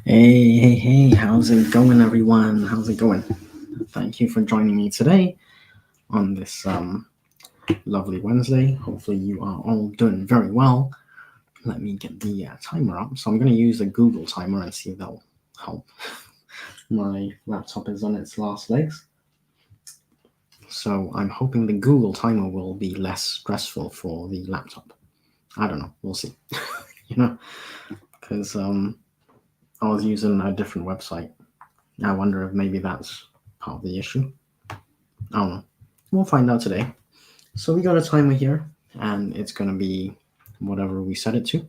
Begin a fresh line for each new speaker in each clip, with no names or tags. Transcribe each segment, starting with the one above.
Hey, how's it going, everyone? How's it going? Thank you for joining me today on this lovely Wednesday. Hopefully, you are all doing very well. Let me get the timer up. So, I'm going to use a Google timer and see if that'll help. My laptop is on its last legs. So, I'm hoping the Google timer will be less stressful for the laptop. I don't know. We'll see. Because I was using a different website. I wonder if maybe that's part of the issue. I don't know. We'll find out today. So we got a timer here, and it's going to be whatever we set it to.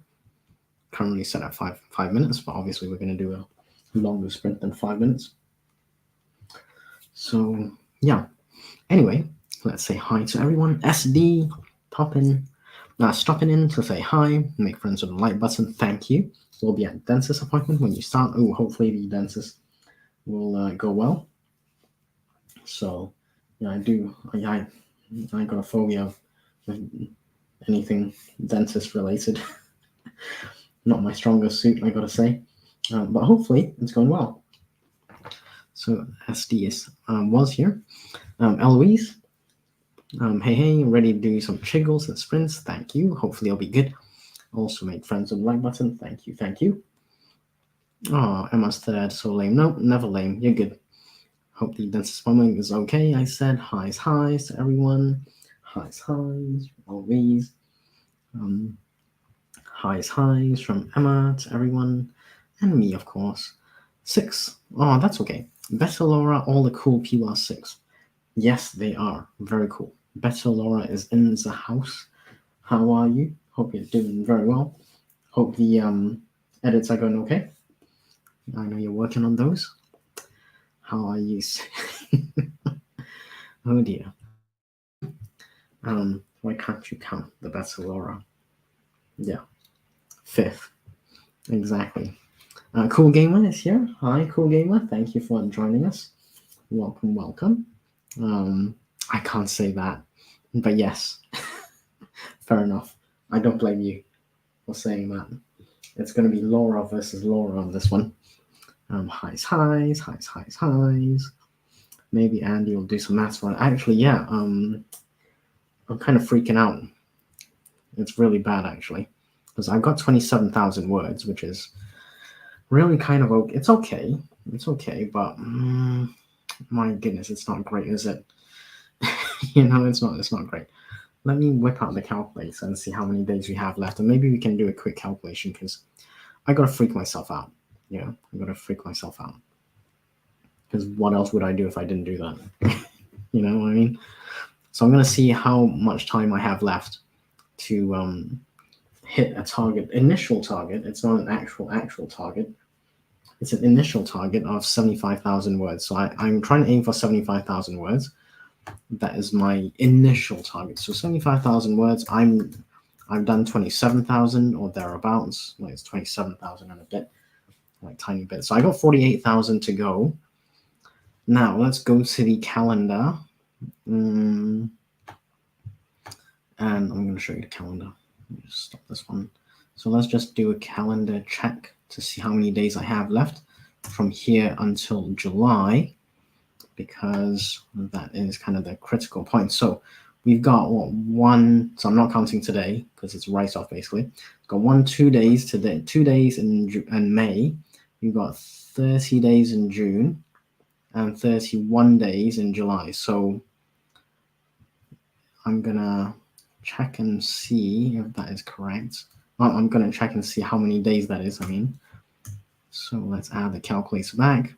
Currently set at 5 minutes, but obviously we're going to do a longer sprint than 5 minutes. So yeah. Anyway, let's say hi to everyone. SD, stopping in to say hi, make friends with the like button. Thank you. We'll be at dentist appointment when you start. Oh, hopefully the dentist will go well. So yeah, I got a phobia of anything dentist related. Not my strongest suit, I gotta say, but hopefully it's going well. So SD was here. Eloise, hey, ready to do some Giggles and sprints? Thank you. Hopefully it'll be good. Also make friends with the like button. Thank you. Oh, Emma said so lame. Nope, never lame. You're good. Hope the dentist appointment is okay. I said highs to everyone. Highs, always. Highs from Emma to everyone. And me, of course. 6. Oh, that's okay. Better Laura, all the cool people are 6. Yes, they are. Very cool. Better Laura is in the house. How are you? Hope you're doing very well. Hope the edits are going okay. I know you're working on those. How are you? Oh dear. Why can't you count the Better Laura? Yeah. 5th. Exactly. Cool Gamer is here. Hi, Cool Gamer. Thank you for joining us. Welcome. I can't say that, but yes. Fair enough. I don't blame you for saying that. It's going to be Laura versus Laura on this one. Highs. Maybe Andy will do some maths for it. Actually, yeah. I'm kind of freaking out. It's really bad, actually, because I've got 27,000 words, which is really kind of okay. It's okay, but my goodness, it's not great, is it? It's not great. Let me whip out the calculator and see how many days we have left, and maybe we can do a quick calculation, because I gotta freak myself out. I gotta freak myself out, because what else would I do if I didn't do that? You know what I mean? So I'm gonna see how much time I have left to hit a initial target. It's not an actual target. It's an initial target of 75,000 words. So I'm trying to aim for 75,000 words. That is my initial target. So 75,000 words. I've done 27,000 or thereabouts. Like it's 27,000 and a bit, like tiny bit. So I got 48,000 to go. Now let's go to the calendar. And I'm going to show you the calendar. Let me just stop this one. So let's just do a calendar check to see how many days I have left from here until July, because that is kind of the critical point. So we've got one, so I'm not counting today because it's right off basically. We've got 2 days today, 2 days in May. We've got 30 days in June and 31 days in July. So I'm gonna check and see if that is correct. I'm gonna check and see how many days that is, So let's add the calculator back.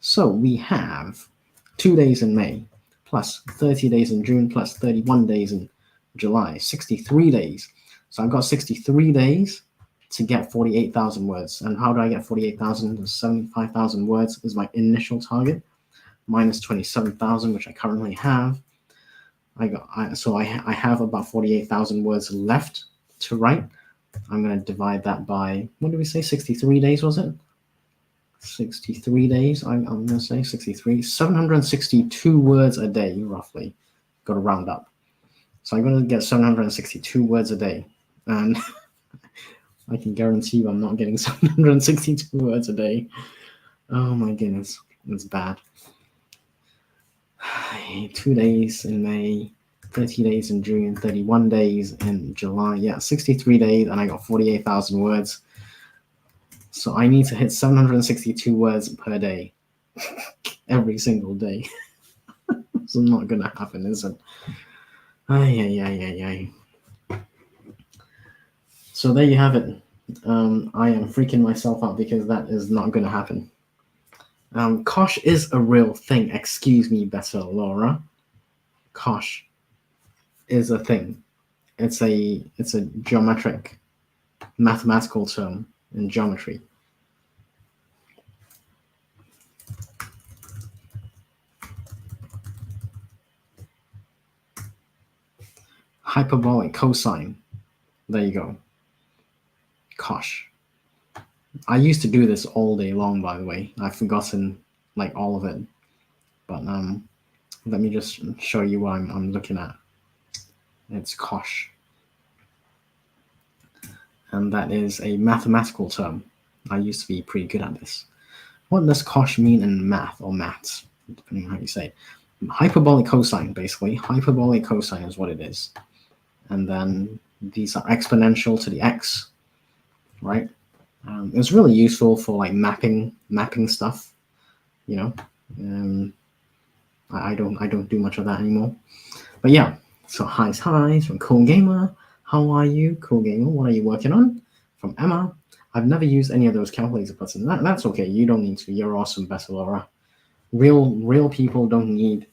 So we have 2 days in May, plus 30 days in June, plus 31 days in July, 63 days. So I've got 63 days to get 48,000 words. And how do I get 48,000? 75,000 words is my initial target, minus 27,000, which I currently have. I have about 48,000 words left to write. I'm going to divide that by, what did we say, 63 days, was it? 63 days, I'm going to say 63, 762 words a day, roughly. Got to round up. So I'm going to get 762 words a day. And I can guarantee you I'm not getting 762 words a day. Oh my goodness, it's bad. 2 days in May, 30 days in June, 31 days in July. Yeah, 63 days, and I got 48,000 words. So I need to hit 762 words per day, every single day. It's not gonna happen, is it? Ay. So there you have it. I am freaking myself out because that is not gonna happen. Kosh is a real thing. Excuse me, better Laura. Kosh is a thing. It's a geometric, mathematical term in geometry. Hyperbolic cosine. There you go. Kosh. I used to do this all day long, by the way. I've forgotten like all of it. But let me just show you what I'm looking at. It's Kosh. And that is a mathematical term. I used to be pretty good at this. What does Kosh mean in math or maths, depending on how you say it? Hyperbolic cosine, basically. Hyperbolic cosine is what it is. And then these are exponential to the x, right? It's really useful for like mapping stuff, you know. I don't do much of that anymore. But yeah, so hi's from Cool Gamer. How are you, Cool Gamer? What are you working on? From Emma. I've never used any of those calculator buttons. That's okay. You don't need to. You're awesome, Bessa Laura. Real people don't need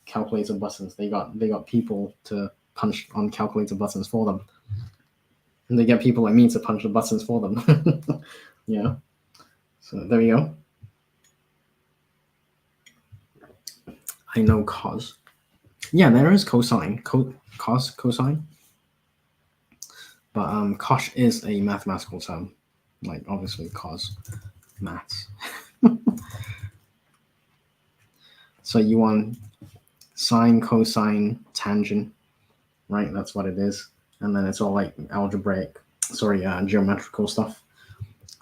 calculator buttons. They got people to punch on calculator buttons for them. And they get people like me to punch the buttons for them. Yeah. So there you go. I know cos. Yeah, there is cosine. Cosine. But Kosh is a mathematical term. Like obviously cos maths. So you want sine, cosine, tangent, right? That's what it is. And then it's all like geometrical stuff.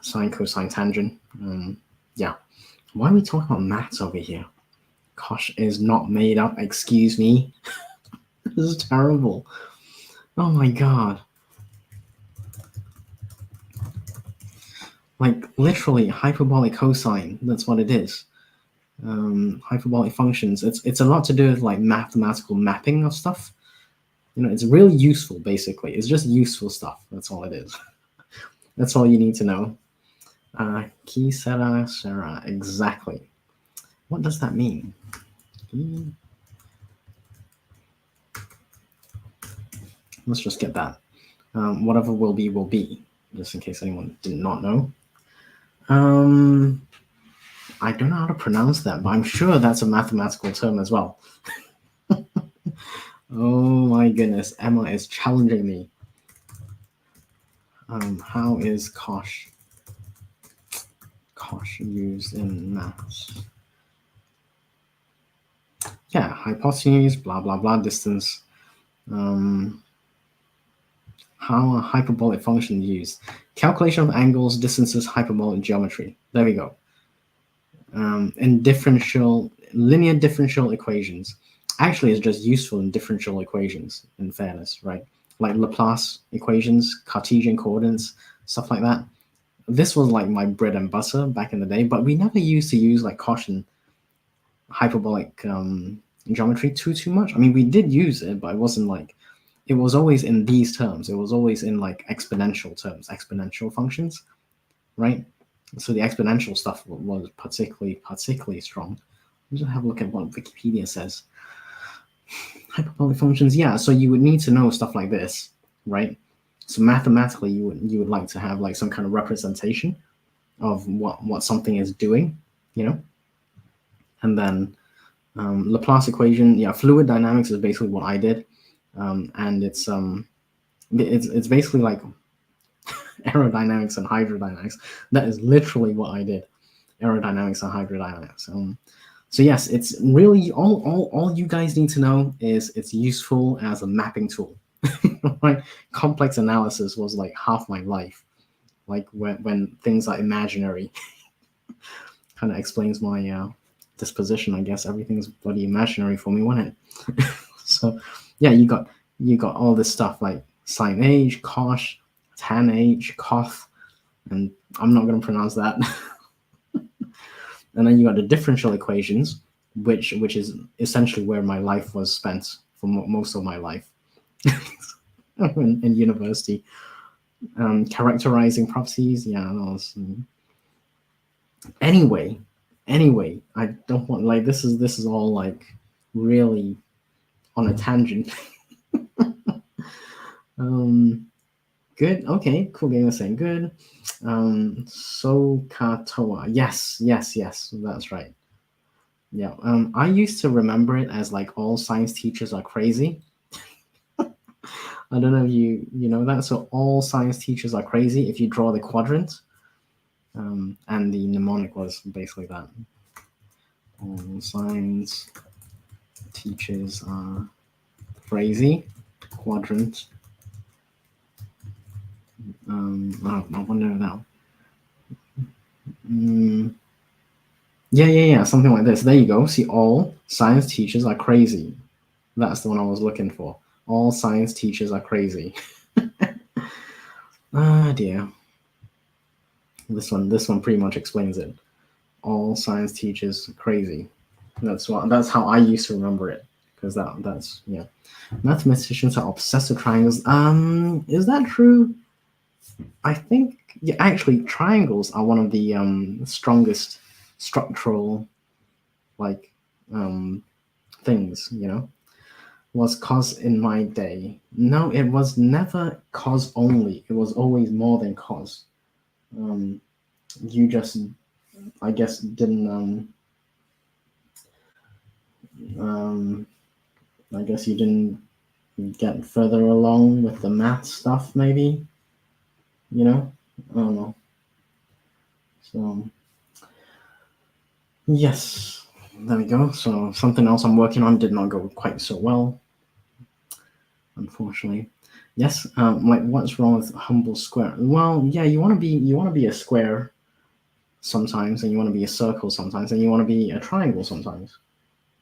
Sine, cosine, tangent. Yeah. Why are we talking about maths over here? Kosh is not made up. Excuse me. This is terrible. Oh my god. Like literally hyperbolic cosine. That's what it is. Hyperbolic functions. It's a lot to do with like mathematical mapping of stuff. You know, it's really useful. Basically, it's just useful stuff. That's all it is. That's all you need to know. Ki Sarah. Exactly. What does that mean? Let's just get that. Whatever will be, just in case anyone did not know. I don't know how to pronounce that, but I'm sure that's a mathematical term as well. Oh my goodness, Emma is challenging me. How is Kosh used in maths? Yeah, hypotenuse, blah blah blah, distance. How are hyperbolic functions used? Calculation of angles, distances, hyperbolic geometry. There we go. In linear differential equations. Actually, it's just useful in differential equations, in fairness, right? Like Laplace equations, Cartesian coordinates, stuff like that. This was like my bread and butter back in the day, but we never used to use like Kosh and hyperbolic geometry too much. I mean, we did use it, but it wasn't like, it was always in these terms. It was always in like exponential terms, exponential functions, right? So the exponential stuff was particularly strong. Let's just have a look at what Wikipedia says. Hyperbolic functions, yeah. So you would need to know stuff like this, right? So mathematically, you would like to have like some kind of representation of what something is doing, you know. And then Laplace equation, yeah. Fluid dynamics is basically what I did, and it's basically like aerodynamics and hydrodynamics. That is literally what I did, aerodynamics and hydrodynamics. So yes, it's really all you guys need to know is it's useful as a mapping tool. Right? Complex analysis was like half my life like when things are imaginary. Kind of explains my disposition, I guess. Everything's bloody imaginary for me, wasn't it? So yeah, you got all this stuff like sine age, cosh, tan age, coth, and I'm not going to pronounce that. And then you got the differential equations, which is essentially where my life was spent for most of my life in university. Characterizing properties, yeah. Anyway, I don't want, like, this is all like really on a tangent. Good. Okay. Cool game is saying good. Sokatoa. Yes. That's right. Yeah. I used to remember it as like all science teachers are crazy. I don't know if you know that. So all science teachers are crazy if you draw the quadrant. And the mnemonic was basically that. All science teachers are crazy. Quadrant. I wonder now. Yeah, something like this. There you go. See, all science teachers are crazy. That's the one I was looking for. All science teachers are crazy. Ah, dear. This one pretty much explains it. All science teachers crazy. That's how I used to remember it, because that's yeah. Mathematicians are obsessed with triangles. Is that true? I think, yeah, actually triangles are one of the strongest structural, like, things, Was cos in my day? No, it was never cos only. It was always more than cos. You just, I guess, didn't I guess you didn't get further along with the math stuff, maybe. I don't know. So yes, there we go. So something else I'm working on did not go quite so well, unfortunately. Yes, like, what's wrong with humble square? Well, yeah, you want to be a square sometimes, and you want to be a circle sometimes, and you want to be a triangle sometimes.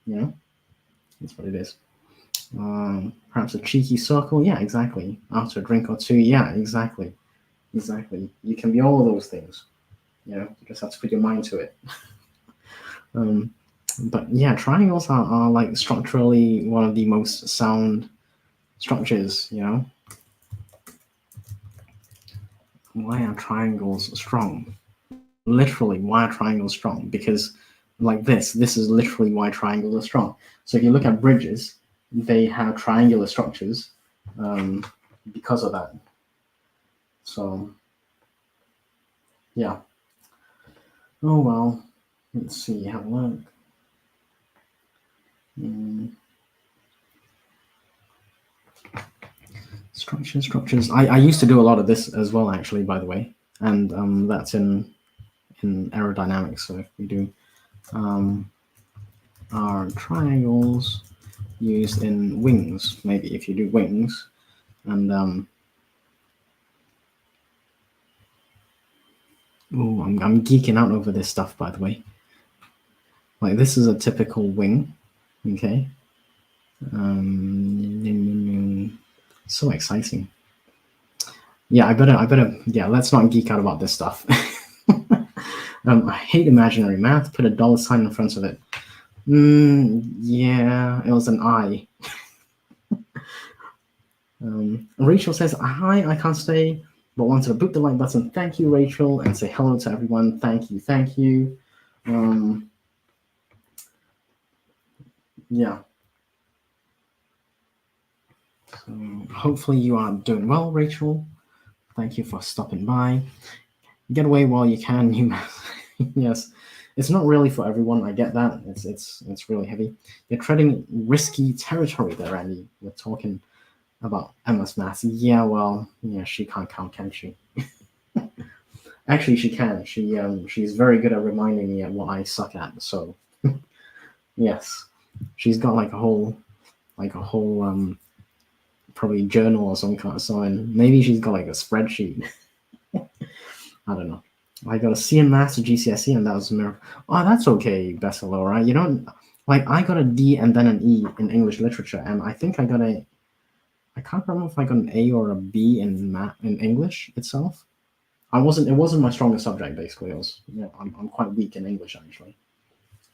That's what it is. Perhaps a cheeky circle. Yeah, exactly. After a drink or two. Yeah, exactly. You can be all of those things. You just have to put your mind to it. But yeah, triangles are like structurally one of the most sound structures. Why are triangles strong? Literally, why are triangles strong? Because, like, this is literally why triangles are strong. So if you look at bridges, they have triangular structures because of that. So yeah. Oh well. Let's see how it works. Structures. I used to do a lot of this as well, actually, by the way, and that's in aerodynamics. So if we do are triangles used in wings, maybe if you do wings, and I'm geeking out over this stuff, by the way. Like, this is a typical wing, okay? So exciting. Yeah, I better. Yeah, let's not geek out about this stuff. I hate imaginary math. Put a dollar sign in front of it. Yeah, it was an I. Rachel says, hi, I can't stay, but wanted to boot the like button. Thank you, Rachel, and say hello to everyone. Thank you. Yeah. So hopefully you are doing well, Rachel. Thank you for stopping by. Get away while you can, you. Yes, it's not really for everyone. I get that. It's really heavy. You're treading risky territory there, Andy. We're talking about Emma's maths. Yeah, well, yeah, she can't count, can she? Actually, she can. She's very good at reminding me of what I suck at. So, yes, she's got like a whole probably journal or some kind of sign. Maybe she's got like a spreadsheet. I don't know. I got a C in maths at GCSE, and that was a miracle. Oh, that's okay, Bessel, right? You know, like I got a D and then an E in English literature, and I think I got a. I can't remember if I got an A or a B in math in English itself. I wasn't. It wasn't my strongest subject. Basically, it was. You know, I'm quite weak in English actually.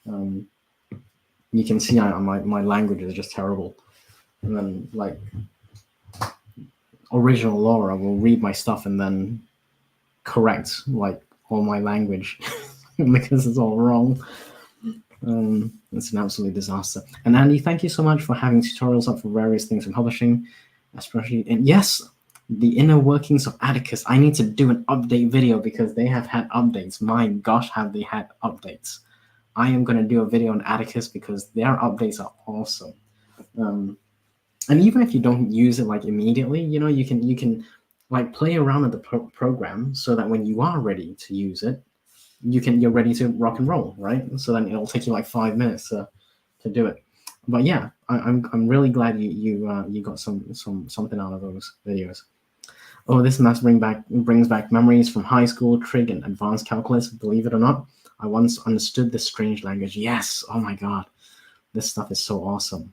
Um, you can see my language is just terrible. And then like original Laura will read my stuff and then correct like all my language because it's all wrong. It's an absolute disaster. And Andy, thank you so much for having tutorials up for various things in publishing, especially. And yes, the inner workings of Atticus. I need to do an update video because they have had updates. My gosh, have they had updates? I am going to do a video on Atticus because their updates are awesome. And even if you don't use it like immediately, you know, you can like play around with the program so that when you are ready to use it, you're ready to rock and roll, right? So then it'll take you like 5 minutes to do it. But yeah, I'm really glad you got something out of those videos. Oh, this math brings back memories from high school, trig, and advanced calculus. Believe it or not, I once understood this strange language. Yes, oh my god, this stuff is so awesome.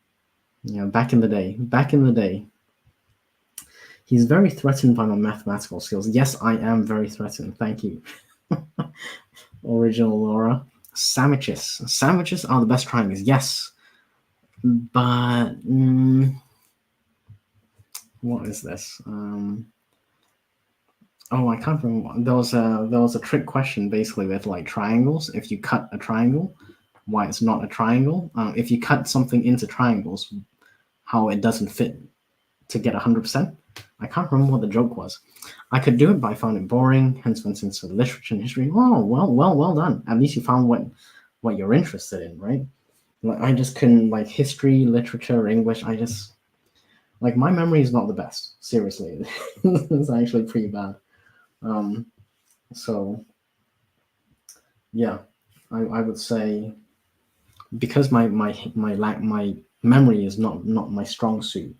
Yeah, back in the day. He's very threatened by my mathematical skills. Yes, I am very threatened. Thank you. Original Laura. Sandwiches are the best triangles. Yes. But what is this? Oh, I can't remember. There was a trick question basically with like triangles. If you cut a triangle, why it's not a triangle. If you cut something into triangles, how it doesn't fit to get 100%. I can't remember what the joke was. I could do it, but I found it boring. Hence, went into literature and history. Oh, well done. At least you found what you're interested in, right? Like I just couldn't like history, literature, English. I just like my memory is not the best. Seriously, it's actually pretty bad. So yeah, I would say because my memory is not my strong suit.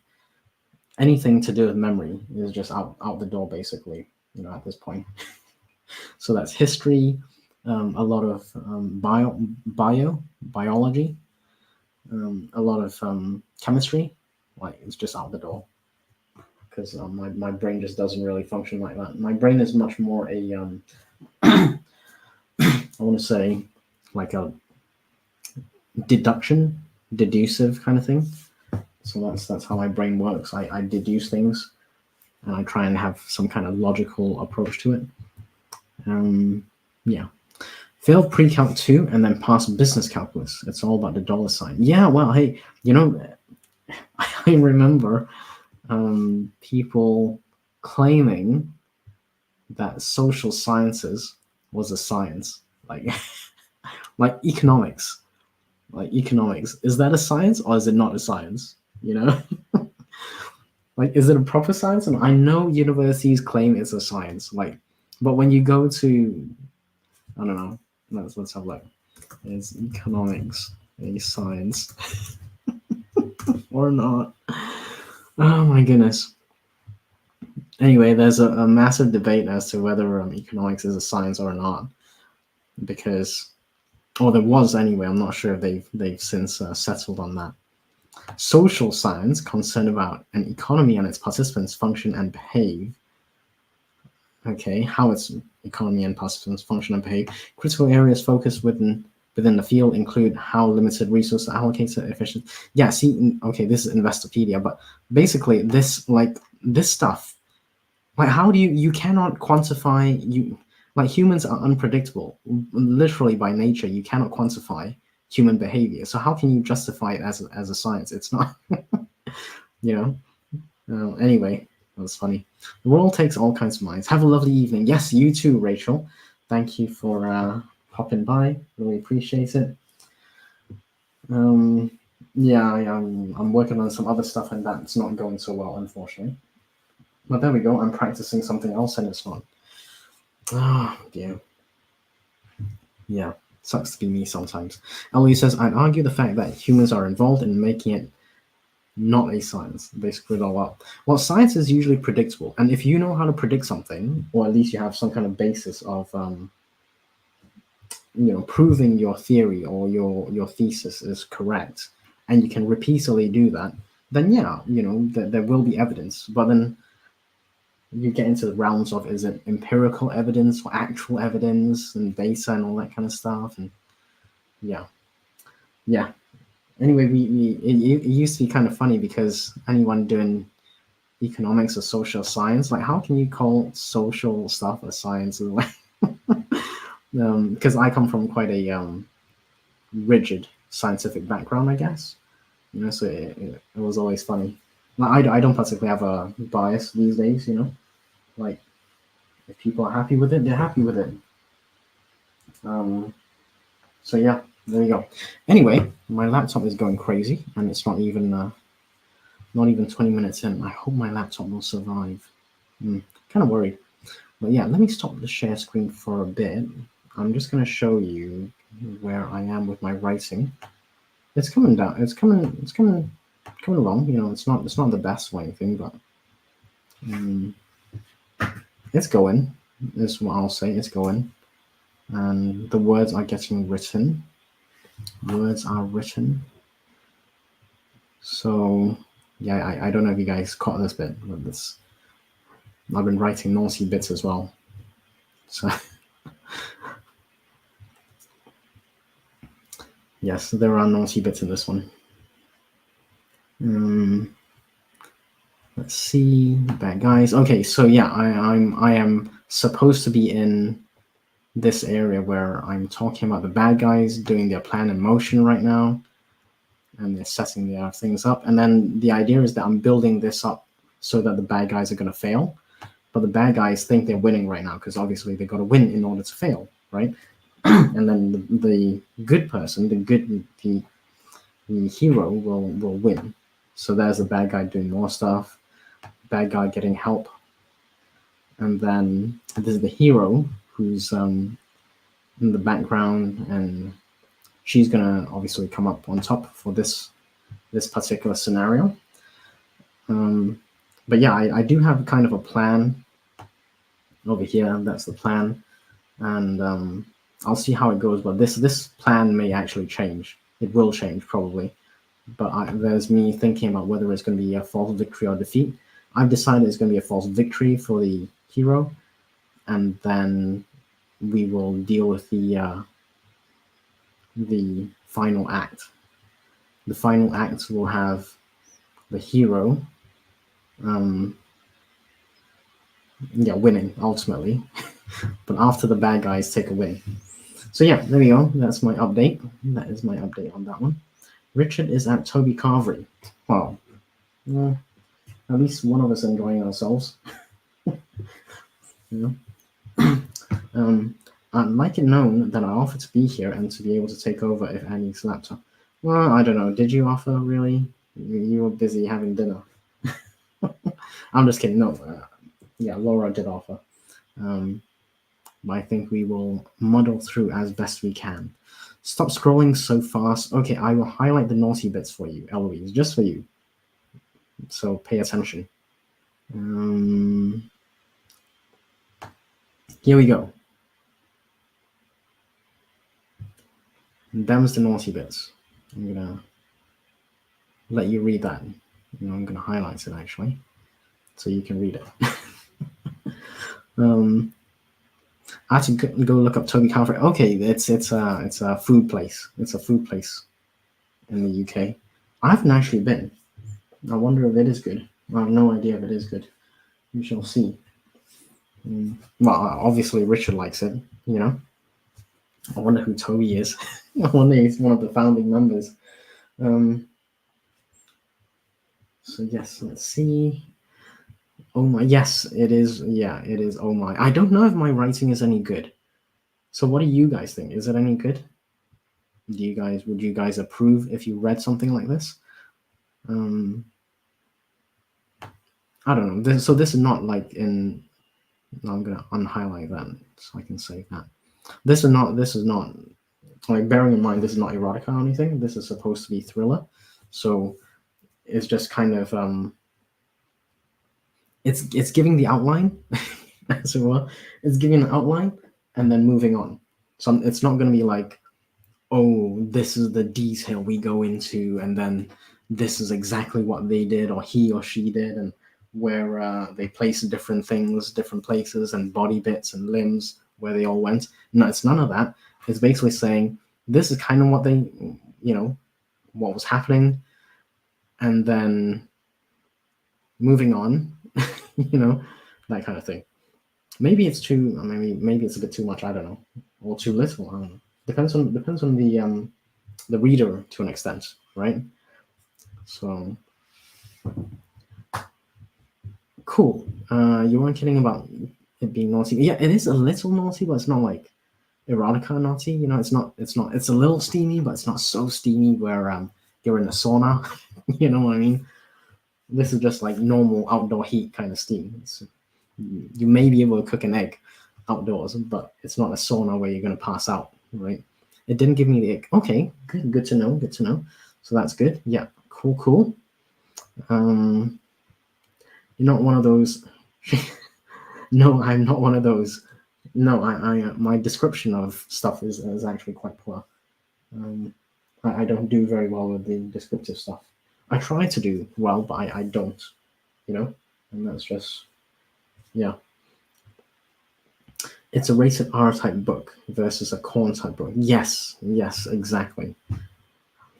Anything to do with memory is just out the door, basically. You know, at this point. So that's history, a lot of biology, a lot of chemistry. Like it's just out the door because my brain just doesn't really function like that. My brain is much more a I want to say like a deducive kind of thing. So that's how my brain works. I deduce things and I try and have some kind of logical approach to it. Yeah. Failed pre-calc 2 and then passed business calculus. It's all about the dollar sign. Yeah, well, hey, you know, I remember people claiming that social sciences was a science, like like economics. Like economics, is that a science or is it not a science? You know, like is it a proper science? And I know universities claim it's a science, like, but when you go to, I don't know. Let's have a look. Is economics a science or not? Oh my goodness. Anyway, there's a massive debate as to whether economics is a science or not, because, or there was anyway. I'm not sure if they've since settled on that. Social science concerned about an economy and its participants function and behave. Okay, how its economy and participants function and behave. Critical areas focused within the field include how limited resources are allocated, efficient. Yeah, see, okay, this is Investopedia, but basically this stuff. Like, how do you cannot quantify, like humans are unpredictable. Literally by nature, you cannot quantify human behavior. So how can you justify it as a science? It's not, you know. Anyway, that was funny. The world takes all kinds of minds. Have a lovely evening. Yes, you too, Rachel. Thank you for popping by. Really appreciate it. Yeah, I'm working on some other stuff and that's not going so well, unfortunately. But there we go. I'm practicing something else and it's not. Oh, dear. Yeah, sucks to be me sometimes. Ellie says, I'd argue the fact that humans are involved in making it not a science. They screwed it all up. Well, science is usually predictable, and if you know how to predict something, or at least you have some kind of basis of proving your theory or your thesis is correct, and you can repeatedly do that, then yeah, there will be evidence. But then you get into the realms of, is it empirical evidence or actual evidence and data and all that kind of stuff, and yeah. Anyway, it used to be kind of funny because anyone doing economics or social science, like, how can you call social stuff a science? Because I come from quite a rigid scientific background, I guess. So it was always funny. Like, I don't particularly have a bias these days. Like, if people are happy with it, they're happy with it. So yeah, there you go. Anyway, my laptop is going crazy, and it's not even 20 minutes in. I hope my laptop will survive. Kind of worried. But yeah, let me stop the share screen for a bit. I'm just going to show you where I am with my writing. It's coming down. It's coming along. It's not the best or anything, but it's going. Is what I'll say. It's going, and the words are getting written. Words are written. So yeah, I don't know if you guys caught this bit, but I've been writing naughty bits as well. So yes, there are naughty bits in this one. Let's see, bad guys. Okay, so yeah, I am supposed to be in this area where I'm talking about the bad guys doing their plan in motion right now, and they're setting their things up. And then the idea is that I'm building this up so that the bad guys are going to fail, but the bad guys think they're winning right now because obviously they got to win in order to fail, right? And then the good person, the hero will win. So there's the bad guy doing more stuff, bad guy getting help, and then this is the hero who's in the background, and she's gonna obviously come up on top for this particular scenario. But yeah, I do have kind of a plan over here. That's the plan, and I'll see how it goes. But this plan may actually change. It will change probably. But there's me thinking about whether it's going to be a false victory or defeat. I've decided it's going to be a false victory for the hero, and then we will deal with the final act. The final act will have the hero, winning ultimately, but after the bad guys take a win. So yeah, there we go. That's my update. That is my update on that one. Richard is at Toby Carvery. Well, at least one of us enjoying ourselves. I'd like it known that I offered to be here and to be able to take over if Annie's laptop. Well, I don't know. Did you offer, really? You were busy having dinner. I'm just kidding. No. Yeah, Laura did offer. But I think we will muddle through as best we can. Stop scrolling so fast. Okay, I will highlight the naughty bits for you, Eloise, just for you. So pay attention. Here we go. Them's the naughty bits. I'm gonna let you read that. I'm gonna highlight it actually, so you can read it. I had to go look up Toby Carvery. Okay, it's a food place. It's a food place in the UK. I haven't actually been. I wonder if it is good. I have no idea if it is good. We shall see. Well, obviously Richard likes it. I wonder who Toby is. I wonder if he's one of the founding members. So yes, let's see. Oh my, yes, it is. Yeah, it is. Oh my. I don't know if my writing is any good. So what do you guys think? Is it any good? Would you guys approve if you read something like this? I don't know. So this is not like in. I'm gonna unhighlight that so I can save that. This is not like, bearing in mind this is not erotica or anything. This is supposed to be thriller. So is just kind of it's giving the outline, as it were. It's giving an outline and then moving on. So it's not going to be like, oh, this is the detail we go into, and then this is exactly what they did or he or she did, and where they place different things, different places, and body bits and limbs where they all went. No, it's none of that. It's basically saying this is kind of what they, what was happening, and then moving on, that kind of thing. Maybe it's too, maybe it's a bit too much. I don't know, or too little. I don't know. Depends on the reader to an extent, right? So cool. You weren't kidding about it being naughty. Yeah, it is a little naughty, but it's not like erotica naughty. It's a little steamy, but it's not so steamy where you're in a sauna. You know what I mean? This is just like normal outdoor heat kind of steam. You may be able to cook an egg outdoors, but it's not a sauna where you're going to pass out, right? It didn't give me the ick. Okay, good to know. So that's good. Yeah, cool. You're not one of those. No, I'm not one of those. No, I my description of stuff is actually quite poor. I don't do very well with the descriptive stuff. I try to do well, but I don't, and that's just, yeah. It's a rated R type book versus a corn type book. Yes, exactly.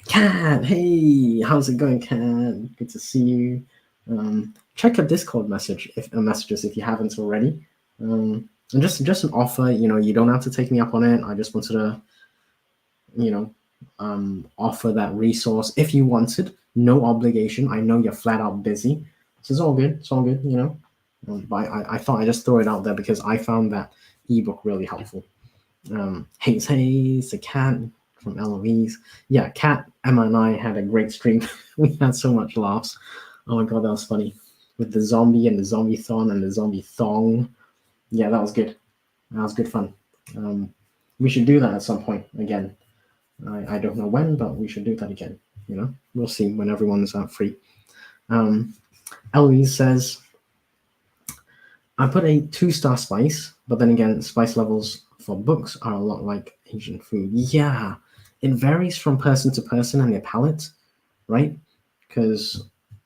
Cat, hey, how's it going, Cat? Good to see you. Check our Discord messages if you haven't already. And just an offer, you don't have to take me up on it. I just wanted to, offer that resource if you wanted. No obligation. I know you're flat out busy, so it's all good. But I thought I'd just throw it out there because I found that ebook really helpful. Hey, the Cat from Eloise. Yeah, Cat, Emma, and I had a great stream. We had so much laughs. Oh my god, that was funny. With the zombie and the zombie-thon and the zombie-thong. Yeah, that was good. That was good fun. We should do that at some point again. I don't know when, but we should do that again. We'll see when everyone's free. Eloise says, I put a 2-star spice, but then again, spice levels for books are a lot like Asian food. Yeah, it varies from person to person and their palate, right? Because,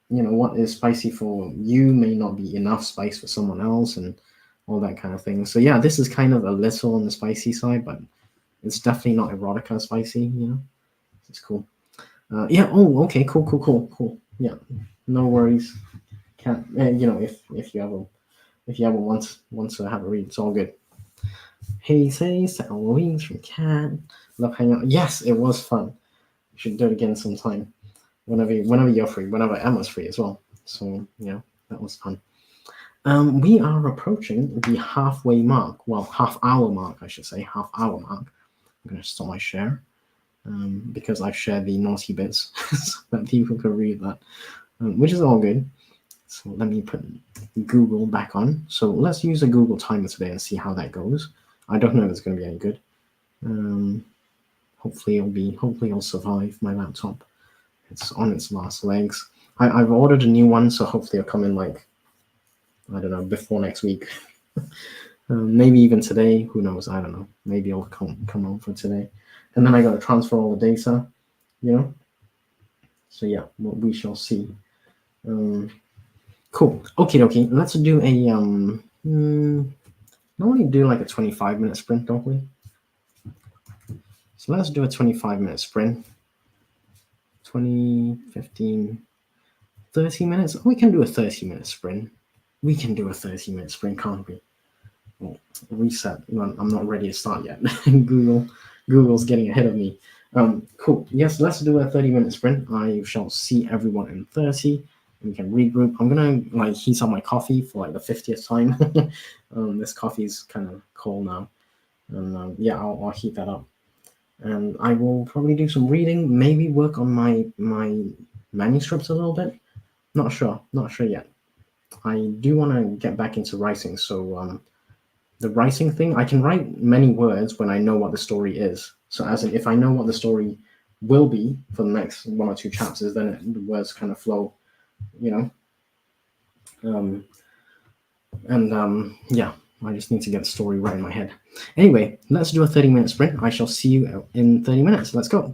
what is spicy for you may not be enough spice for someone else and all that kind of thing. So yeah, this is kind of a little on the spicy side, but it's definitely not erotica spicy, It's cool. Yeah, oh, okay, cool. Yeah, no worries. Can't, if you ever want to have a read, it's all good. Hey, says Eloise from Cat. Love hanging out. Yes, it was fun. We should do it again sometime. Whenever you're free, whenever Emma's free as well. So that was fun. We are approaching the halfway mark. Well, half-hour mark, I should say. Half-hour mark. I'm going to stop my share because I've shared the naughty bits so that people can read that, which is all good. So let me put Google back on. So let's use a Google timer today and see how that goes. I don't know if it's going to be any good. Hopefully it'll survive my laptop. It's on its last legs. I've ordered a new one, so hopefully it'll come in like, I don't know, before next week. Maybe even today. Who knows? I don't know. Maybe it'll come on for today. And then I got to transfer all the data, So yeah, we shall see. Cool. Okay. Let's do a normally do like a 25-minute sprint, don't we? So let's do a 25-minute sprint. 20, 15, 30 minutes. We can do a 30-minute sprint. We can do a 30-minute sprint, can't we? Oh, reset. I'm not ready to start yet. Google's getting ahead of me. Cool. Yes, let's do a 30-minute sprint. I shall see everyone in 30. We can regroup. I'm gonna heat up my coffee for the 50th time. This coffee's kind of cold now, and yeah, I'll heat that up. And I will probably do some reading. Maybe work on my manuscripts a little bit. Not sure yet. I do want to get back into writing. So the writing thing, I can write many words when I know what the story is. So as in, if I know what the story will be for the next one or two chapters, then the words kind of flow, you know. Yeah, I just need to get the story right in my head. Anyway, let's do a 30-minute sprint. I shall see you in 30 minutes. Let's go.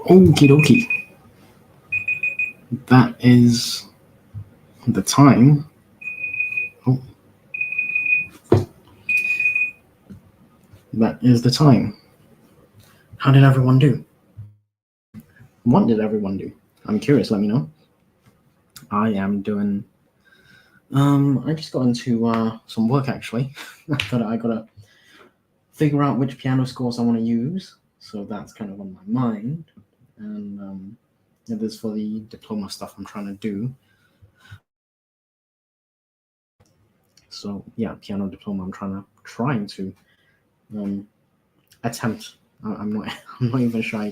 Okie dokie. That is the time. Oh. That is the time. How did everyone do? What did everyone do? I'm curious, let me know. I am doing I just got into some work actually. I gotta figure out which piano scores I want to use. So that's kind of on my mind. And this is for the diploma stuff I'm trying to do. So yeah, piano diploma I'm trying to attempt. I'm not even sure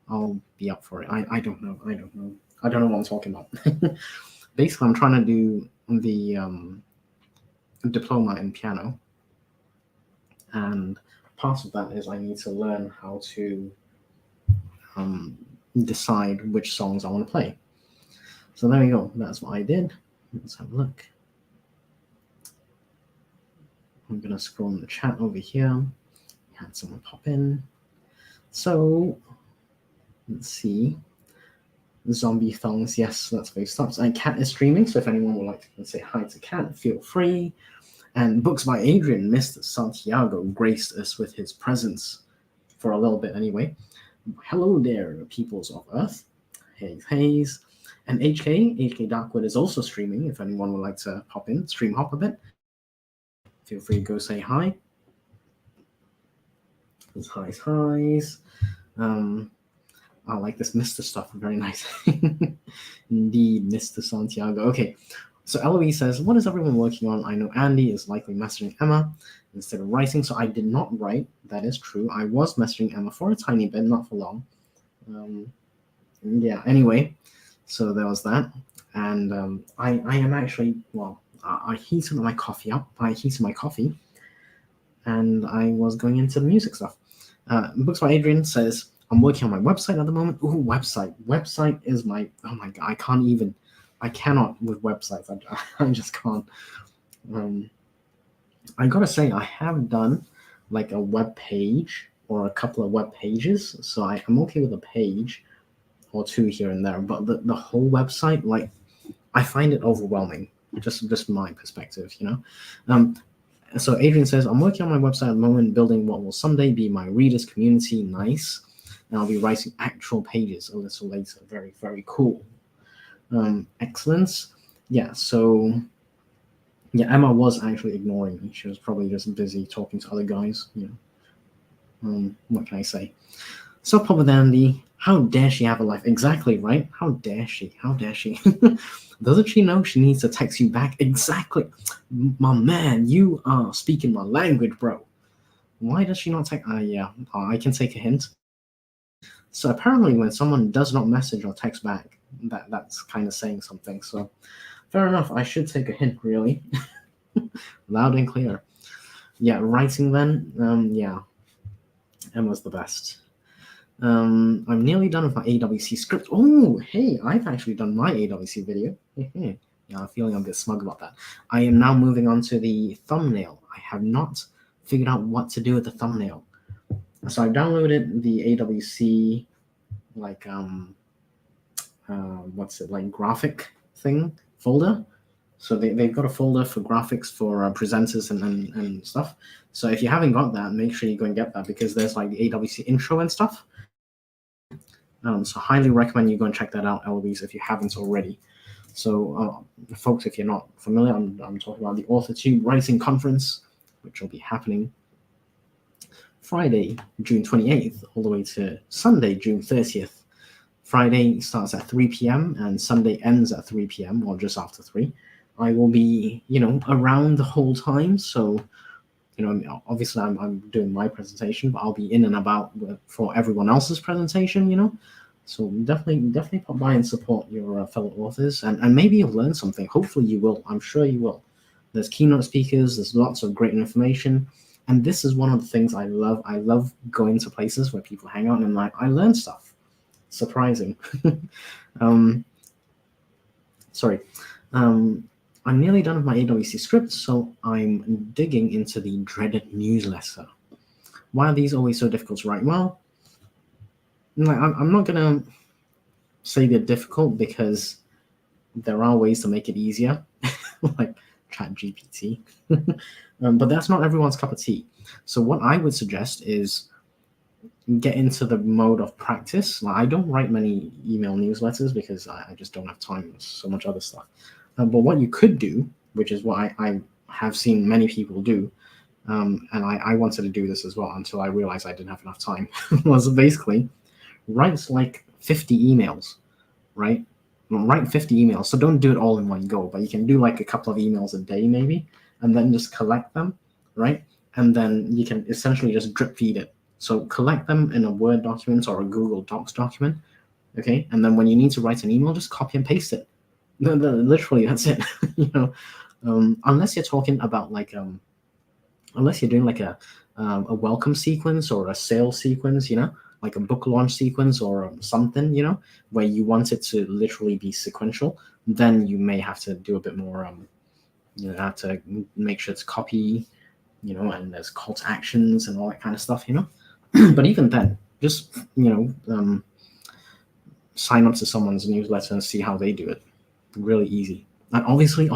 I'll be up for it. I don't know. I don't know what I'm talking about. Basically, I'm trying to do the diploma in piano, and part of that is I need to learn how to decide which songs I want to play. So there we go. That's what I did. Let's have a look. I'm gonna scroll in the chat over here. Had someone pop in. So let's see. Zombie Thongs, yes, that's where it stops. And Cat is streaming, so if anyone would like to say hi to Cat, feel free. And Books by Adrian, Mr. Santiago, graced us with his presence for a little bit anyway. Hello there, peoples of Earth. Haze. And HK Darkwood is also streaming. If anyone would like to pop in, stream hop a bit, feel free to go say hi. There's highs. I like this Mr. stuff. Very nice. Indeed, Mr. Santiago. Okay, so Eloise says, what is everyone working on? I know Andy is likely messaging Emma instead of writing, so I did not write. That is true. I was messaging Emma for a tiny bit, not for long. Yeah, anyway, so there was that. And I am actually, well, I heated my coffee up. I heated my coffee, and I was going into the music stuff. Books by Adrian says, I'm working on my website at the moment. Ooh, website. Website is my, oh my God, I cannot with websites. I just can't. I gotta say, I have done like a web page or a couple of web pages. So I'm okay with a page or two here and there. But the whole website, like, I find it overwhelming. Just my perspective, you know? So Adrian says, I'm working on my website at the moment, building what will someday be my readers community. Nice. And I'll be writing actual pages a little later. Very, very cool. Excellence. Yeah, so yeah, Emma was actually ignoring me. She was probably just busy talking to other guys. You know, what can I say? So Papa Dandy, how dare she have a life? Exactly, right? How dare she? How dare she? Doesn't she know she needs to text you back? Exactly. My man, you are speaking my language, bro. Why does she not take? Yeah, I can take a hint. So apparently when someone does not message or text back, that's kind of saying something. So fair enough, I should take a hint, really. Loud and clear. Yeah, writing then, yeah, Emma's the best. I'm nearly done with my AWC script. Oh, hey, I've actually done my AWC video. Yeah, I'm feeling a bit smug about that. I am now moving on to the thumbnail. I have not figured out what to do with the thumbnail. So I've downloaded the AWC, like, what's it, like, graphic thing folder. So they've got a folder for graphics for presenters and stuff. So if you haven't got that, make sure you go and get that, because there's like the AWC intro and stuff. So highly recommend you go and check that out, Eloise, if you haven't already. So folks, if you're not familiar, I'm talking about the AuthorTube Writing Conference, which will be happening Friday, June 28th, all the way to Sunday, June 30th. Friday starts at 3 p.m. and Sunday ends at 3 p.m. or just after 3. I will be, around the whole time. So, obviously I'm doing my presentation, but I'll be in and about for everyone else's presentation, So definitely pop by and support your fellow authors, and maybe you'll learn something. Hopefully you will. I'm sure you will. There's keynote speakers. There's lots of great information. And this is one of the things I love. I love going to places where people hang out and I learn stuff. Surprising. I'm nearly done with my AWC script, so I'm digging into the dreaded newsletter. Why are these always so difficult to write? Well, Like, I'm not gonna say they're difficult because there are ways to make it easier, like Chat GPT. But that's not everyone's cup of tea. So what I would suggest is get into the mode of practice. Like, I don't write many email newsletters because I just don't have time. There's so much other stuff. But what you could do, which is what I have seen many people do, and I wanted to do this as well until I realized I didn't have enough time, was basically write like 50 emails, right? Write 50 emails. So don't do it all in one go, but you can do like a couple of emails a day maybe, and then just collect them, right? And then you can essentially just drip feed it. So collect them in a Word document or a Google Docs document, okay? And then when you need to write an email, just copy and paste it. Literally, that's it. Unless you're talking about like unless you're doing like a welcome sequence or a sales sequence, like a book launch sequence or something, where you want it to literally be sequential, then you may have to do a bit more. You have to make sure it's copy, and there's call to actions and all that kind of stuff, But even then, just sign up to someone's newsletter and see how they do it. Really easy. And obviously,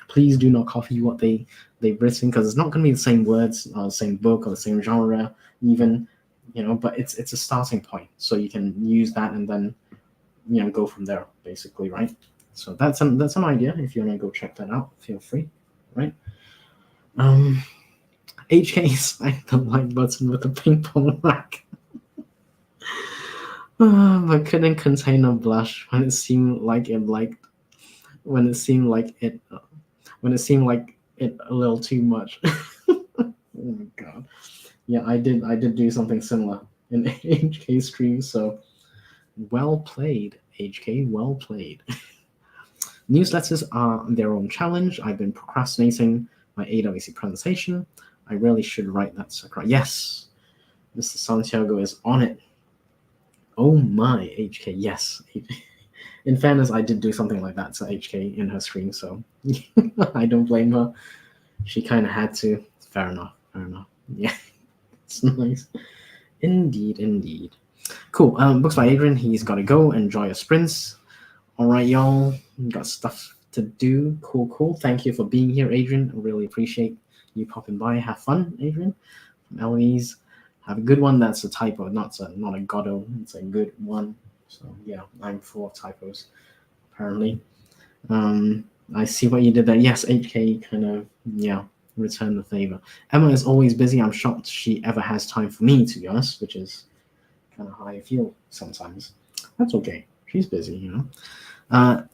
please do not copy what they've written, because it's not going to be the same words or the same book or the same genre, even, But it's a starting point, so you can use that and then go from there, basically, right? So that's an idea. If you want to go check that out, feel free, right? HK smacked the like button with a ping pong rack. But couldn't contain a blush when it seemed like it liked when it seemed like it a little too much. Oh my god. Yeah, I did do something similar in HK stream, so well played, HK, well played. Newsletters are their own challenge. I've been procrastinating my AWC presentation. I really should write that sucker. Yes, Mr. Santiago is on it. Oh my, HK, yes. In fairness, I did do something like that to HK in her stream, so I don't blame her. She kind of had to. Fair enough. Yeah, it's nice. Indeed. Cool. Books by Adrian. He's got to go. Enjoy your sprints. All right, y'all. Got stuff to do. Cool. Thank you for being here, Adrian. I really appreciate you popping by. Have fun, Adrian. From Eloise. Have a good one. That's a typo, not a Godot. It's a good one. So yeah, I'm full of typos, apparently. I see what you did there. Yes, HK kind of, return the favor. Emma is always busy. I'm shocked she ever has time for me, to be honest, which is kind of how I feel sometimes. That's okay. She's busy,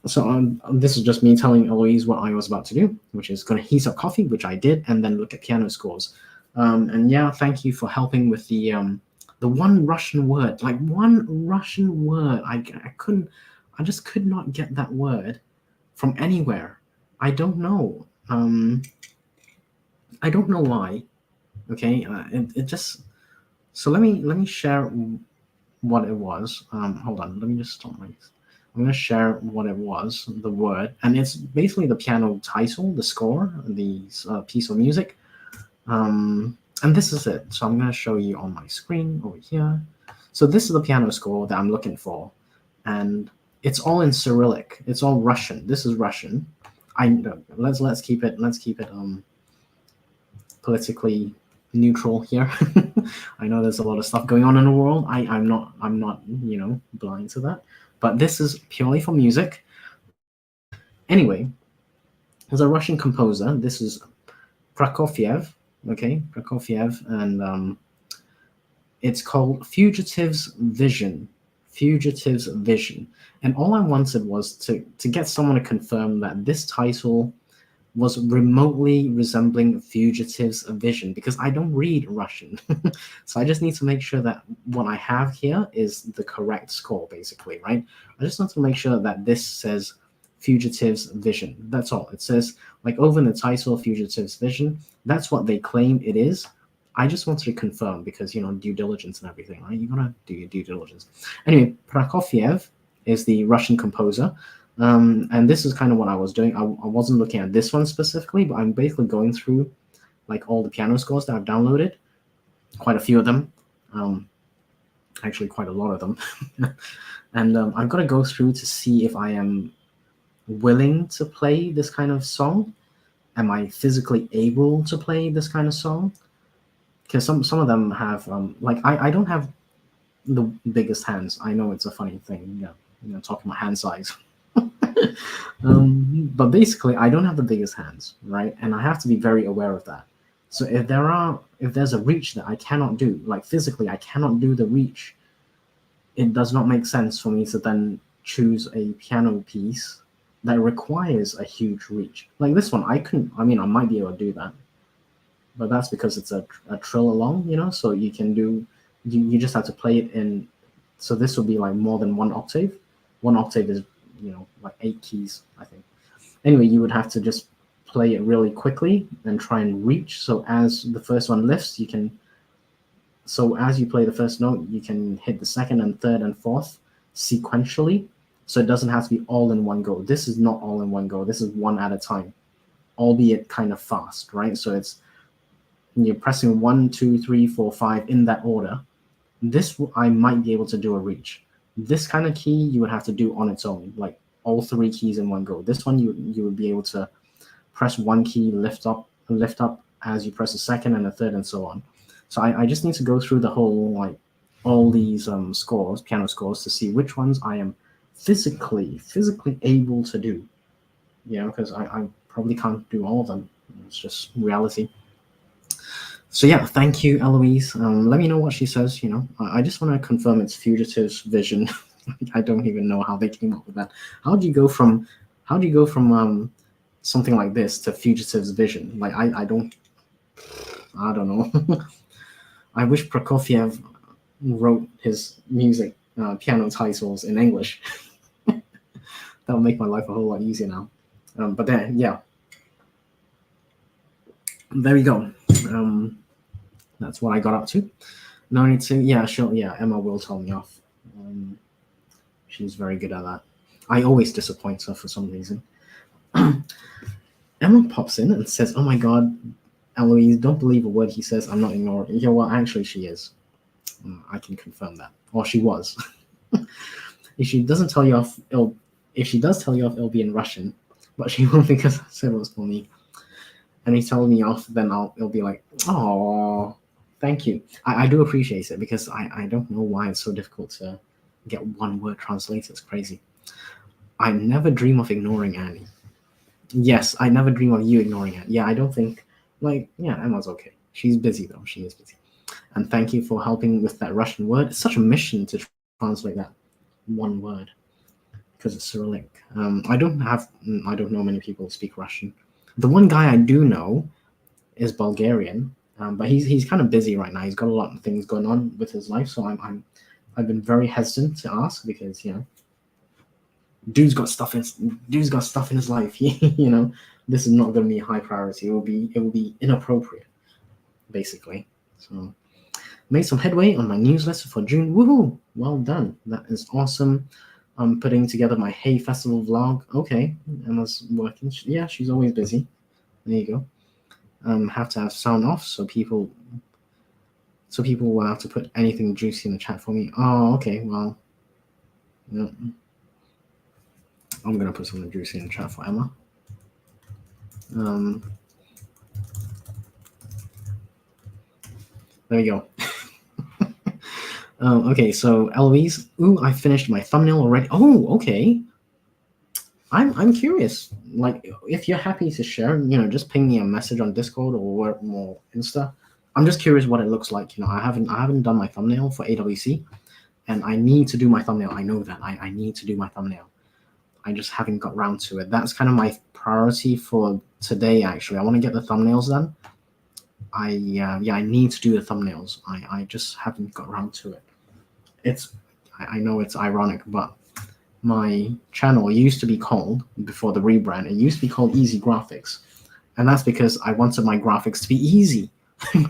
So this is just me telling Eloise what I was about to do, which is going to heat up coffee, which I did, and then look at piano scores. And yeah, thank you for helping with the one Russian word. Like, one Russian word. I just could not get that word from anywhere. I don't know. I don't know why. Okay, it just. So let me share what it was. Hold on, let me just stop my. I'm going to share what it was, the word, and it's basically the piano title, the score, the piece of music. And this is it. So I'm going to show you on my screen over here. So this is the piano score that I'm looking for, and it's all in Cyrillic. It's all Russian. This is Russian. Let's keep it politically neutral here. I know there's a lot of stuff going on in the world. I'm not blind to that. But this is purely for music. Anyway, there's a Russian composer. This is Prokofiev. Okay, Prokofiev, and it's called Fugitive's Vision. Fugitive's Vision. And all I wanted was to get someone to confirm that this title was remotely resembling Fugitive's Vision, because I don't read Russian. So I just need to make sure that what I have here is the correct score, basically, right? I just want to make sure that this says Fugitive's Vision. That's all. It says, like, over in the title, Fugitive's Vision. That's what they claim it is. I just wanted to confirm because, due diligence and everything, right? You gotta do your due diligence. Anyway, Prokofiev is the Russian composer. And this is kind of what I was doing. I wasn't looking at this one specifically, but I'm basically going through like all the piano scores that I've downloaded, quite a few of them. actually quite a lot of them. And I've got to go through to see if I am willing to play this kind of song. Am I physically able to play this kind of song? Because some of them have like I don't have the biggest hands. I know it's a funny thing, talking about hand size. But basically, I don't have the biggest hands, right? And I have to be very aware of that. So if there's a reach that I cannot do, like physically, I cannot do the reach, it does not make sense for me to then choose a piano piece that requires a huge reach. Like this one, I couldn't. I mean, I might be able to do that, but that's because it's a trill along, so you can do. You just have to play it in. So this would be like more than one octave. One octave is like 8 keys, I think. Anyway, you would have to just play it really quickly and try and reach. So as the first one lifts, you can. So as you play the first note, you can hit the second and third and fourth sequentially. So it doesn't have to be all in one go. This is not all in one go. This is one at a time, albeit kind of fast, right? So you're pressing 1, 2, 3, 4, 5 in that order. This I might be able to do a reach. This kind of key you would have to do on its own, like all 3 keys in one go. This one you would be able to press one key, lift up as you press a second and a third and so on. So I just need to go through the whole, like, all these scores, piano scores, to see which ones I am physically able to do. Because I probably can't do all of them. It's just reality. So yeah, thank you, Eloise. Let me know what she says. I just want to confirm it's Fugitive's vision. I don't even know how they came up with that. How do you go from something like this to Fugitive's vision? Like I don't know. I wish Prokofiev wrote his music piano titles in English. That would make my life a whole lot easier now. But then, yeah, there we go. That's what I got up to. No need to. Yeah, sure. Yeah, Emma will tell me off. She's very good at that. I always disappoint her for some reason. Emma pops in and says, "Oh my God, Eloise, don't believe a word he says. I'm not ignoring." Yeah, well, actually, she is. I can confirm that. Or she was. If she doesn't tell you off, if she does tell you off, it'll be in Russian. But she won't, because I said it was for me. And he tells me off, then it'll be like, "Oh, thank you." I do appreciate it, because I don't know why it's so difficult to get one word translated. It's crazy. I never dream of ignoring Annie. Yes, I never dream of you ignoring her. Yeah, I don't think, Emma's okay. She's busy, though. She is busy. And thank you for helping with that Russian word. It's such a mission to translate that one word, because it's Cyrillic. I don't know many people who speak Russian. The one guy I do know is Bulgarian, but he's kind of busy right now. He's got a lot of things going on with his life, so I've been very hesitant to ask, because dude's got stuff in his life. This is not going to be a high priority. It will be inappropriate, basically. So made some headway on my newsletter for June. Woohoo! Well done. That is awesome. I'm putting together my Hay Festival vlog. Okay, Emma's working. Yeah, she's always busy. There you go. Have to have sound off, so people will have to put anything juicy in the chat for me. Oh, okay. Well, yeah. I'm going to put something juicy in the chat for Emma. There you go. Okay, so Eloise, ooh, I finished my thumbnail already. Oh, okay. I'm curious. Like, if you're happy to share, just ping me a message on Discord or more Insta. I'm just curious what it looks like. I haven't done my thumbnail for AWC, and I need to do my thumbnail. I know that I need to do my thumbnail. I just haven't got round to it. That's kind of my priority for today, actually. I want to get the thumbnails done. I need to do the thumbnails. I just haven't got around to it. I know it's ironic, but my channel used to be called, before the rebrand, it used to be called Easy Graphics. And that's because I wanted my graphics to be easy,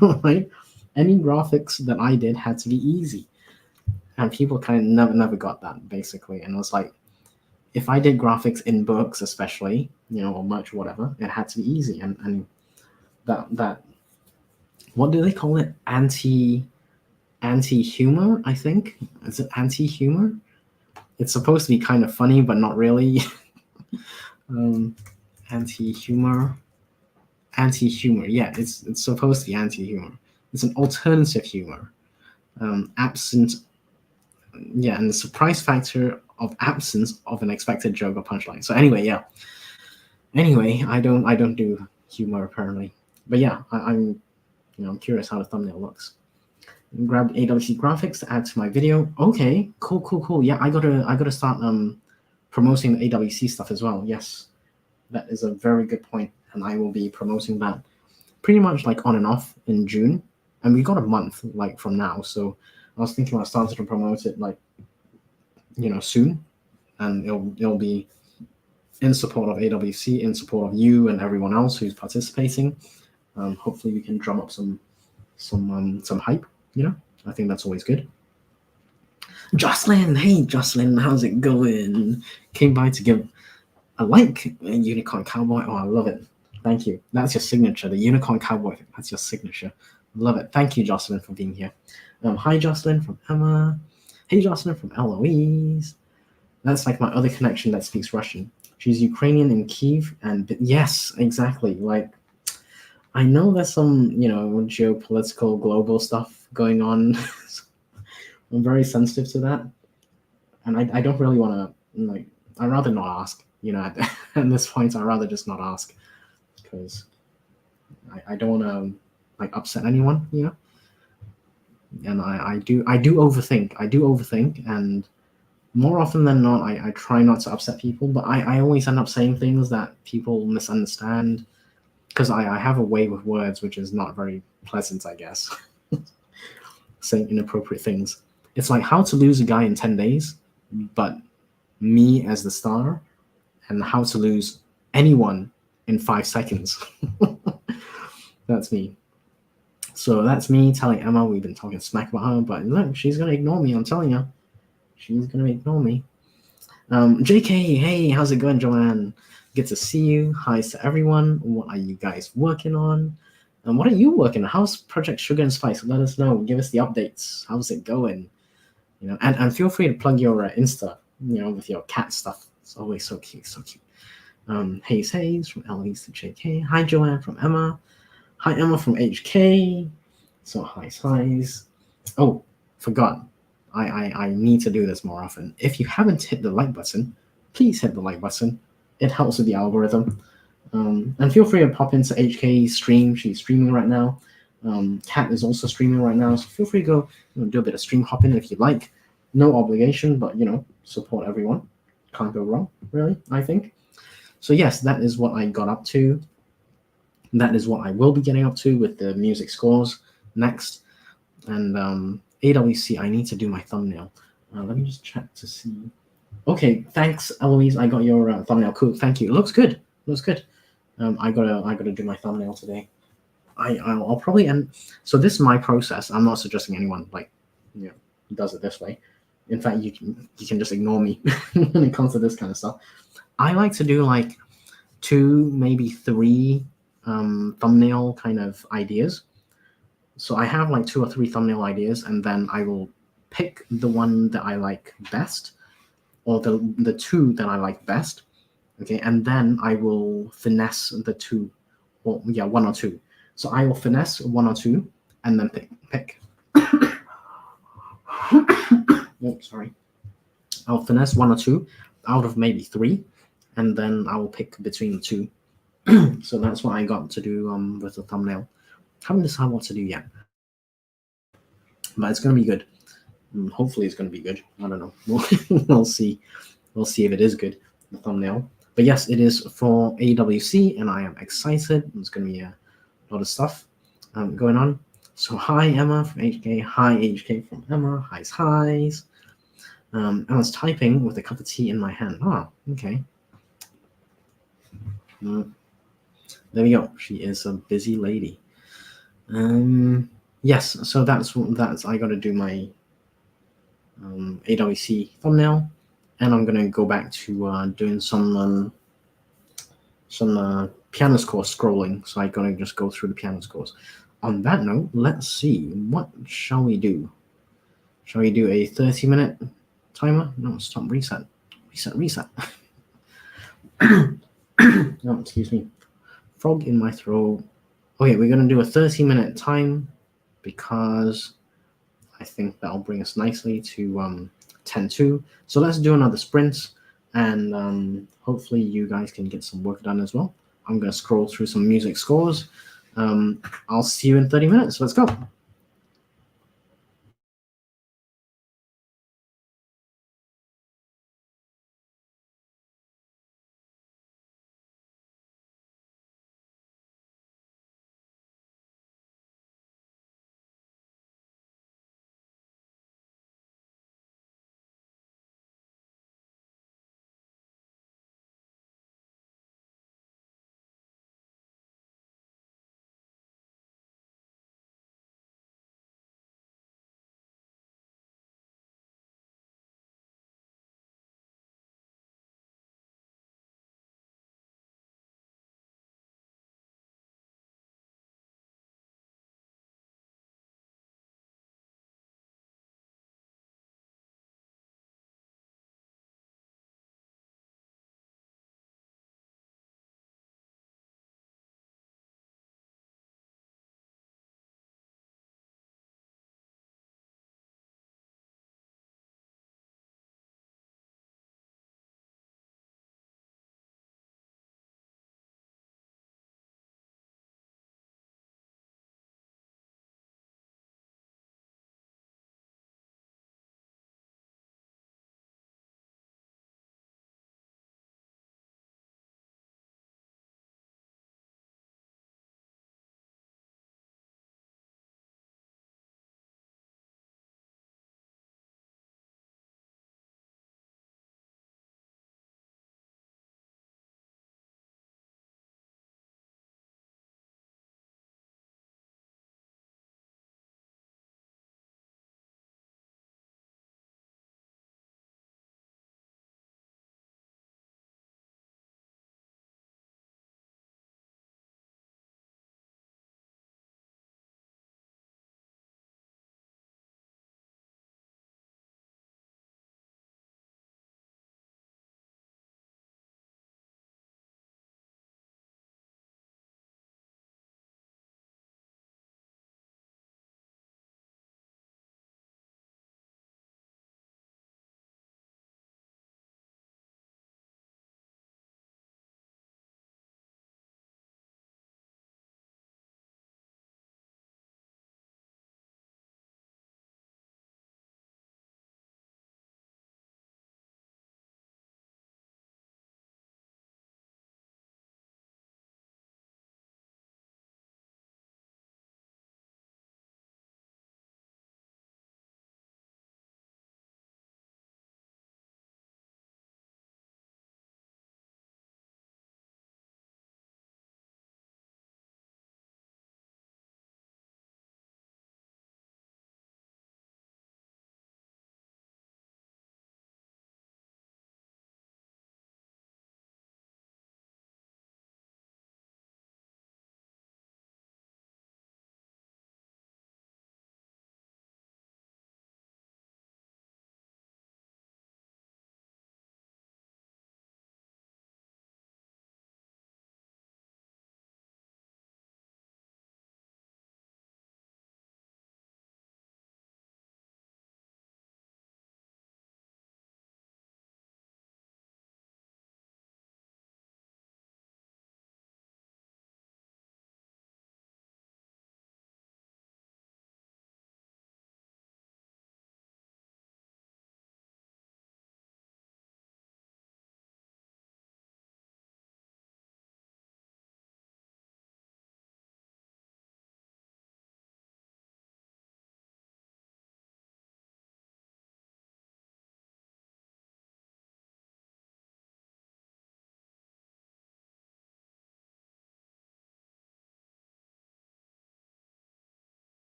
right? Any graphics that I did had to be easy. And people kind of never got that, basically. And it was like, if I did graphics in books, especially, or merch or whatever, it had to be easy. And that what do they call it? anti-humor, I think. Is it anti-humor? It's supposed to be kind of funny, but not really. Anti-humor. Anti-humor. Yeah, it's supposed to be anti-humor. It's an alternative humor. Absent. Yeah, and the surprise factor of absence of an expected joke or punchline. So anyway, yeah. Anyway, I don't do humor apparently, but yeah, I'm curious how the thumbnail looks. Grab AWC graphics to add to my video. Okay, cool. Yeah, I gotta start promoting the AWC stuff as well. Yes, that is a very good point, and I will be promoting that pretty much like on and off in June, and we got a month like from now. So I was thinking I started to promote it like soon, and it'll be in support of AWC, in support of you and everyone else who's participating. Hopefully, we can drum up some hype. I think that's always good. Jocelyn, hey Jocelyn, how's it going? Came by to give a like, a unicorn cowboy. Oh, I love it. Thank you. That's your signature, the unicorn cowboy. That's your signature. Love it. Thank you, Jocelyn, for being here. Hi, Jocelyn from Emma. Hey, Jocelyn from Eloise. That's like my other connection that speaks Russian. She's Ukrainian in Kiev, and yes, exactly. Like, I know there's some, geopolitical global stuff going on. I'm very sensitive to that, and I don't really want to like. I'd rather not ask. At this point, I'd rather just not ask because I don't want to like upset anyone. And I do overthink. And more often than not, I try not to upset people, but I always end up saying things that people misunderstand because I have a way with words which is not very pleasant, I guess. Saying inappropriate things. It's like how to lose a guy in 10 days, but me as the star, and how to lose anyone in 5 seconds. That's me. So that's me telling Emma we've been talking smack about her, but look, she's going to ignore me, I'm telling you. She's going to ignore me. JK, hey, how's it going, Joanne? Good to see you. Hi to everyone. What are you guys working on? And what are you working on? How's Project Sugar and Spice? Let us know. Give us the updates. How's it going? And feel free to plug your Insta, with your cat stuff. It's always so cute. Hayes from Eloise to JK. Hi, Joanne from Emma. Hi, Emma from HK. So highs. Oh, forgot. I need to do this more often. If you haven't hit the like button, please hit the like button. It helps with the algorithm. And feel free to pop into HK's stream. She's streaming right now. Kat is also streaming right now. So feel free to go do a bit of stream hopping if you like. No obligation, but support everyone. Can't go wrong, really, I think. So yes, that is what I got up to. That is what I will be getting up to with the music scores next. And AWC, I need to do my thumbnail. Let me just check to see. Okay, thanks, Eloise. I got your thumbnail. Cool, thank you. It looks good. I gotta do my thumbnail today. I'll probably end. So this is my process. I'm not suggesting anyone does it this way. In fact, you can just ignore me when it comes to this kind of stuff. I like to do like 2, maybe 3 thumbnail kind of ideas. So I have like 2 or 3 thumbnail ideas, and then I will pick the one that I like best, or the 2 that I like best. Okay, and then I will finesse the 2, or 1 or 2. So I will finesse 1 or 2, and then pick. Oh, sorry. I'll finesse 1 or 2 out of maybe 3, and then I will pick between the 2. So that's what I got to do with the thumbnail. Haven't decided what to do yet, but it's going to be good. Hopefully it's going to be good. I don't know. We'll see. We'll see if it is good, the thumbnail. But yes, it is for AWC, and I am excited. There's going to be a lot of stuff going on. So hi, Emma from HK. Hi, HK from Emma. Highs. Emma's typing with a cup of tea in my hand. Oh, okay. There we go. She is a busy lady. Yes, so that's I got to do my AWC thumbnail, and I'm gonna go back to doing some piano score scrolling. So I gotta just go through the piano scores. On that note, let's see, what shall we do? Shall we do a 30-minute timer? No, stop, reset. Reset. No, excuse me. Frog in my throat. Okay, we're going to do a 30-minute time because I think that'll bring us nicely to 10-2. So let's do another sprint, and hopefully you guys can get some work done as well. I'm going to scroll through some music scores. I'll see you in 30 minutes. Let's go.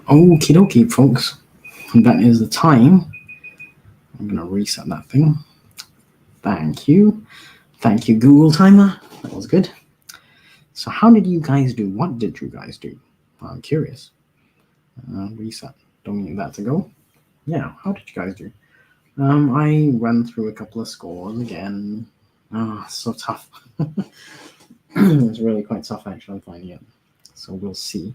Okie dokie, folks. That is the time. I'm going to reset that thing. Thank you. Thank you, Google Timer. That was good. So how did you guys do? What did you guys do? I'm curious. Reset. Don't need that to go. Yeah, how did you guys do? I ran through a couple of scores again. So tough. It's really quite tough, actually, I'm finding it. So we'll see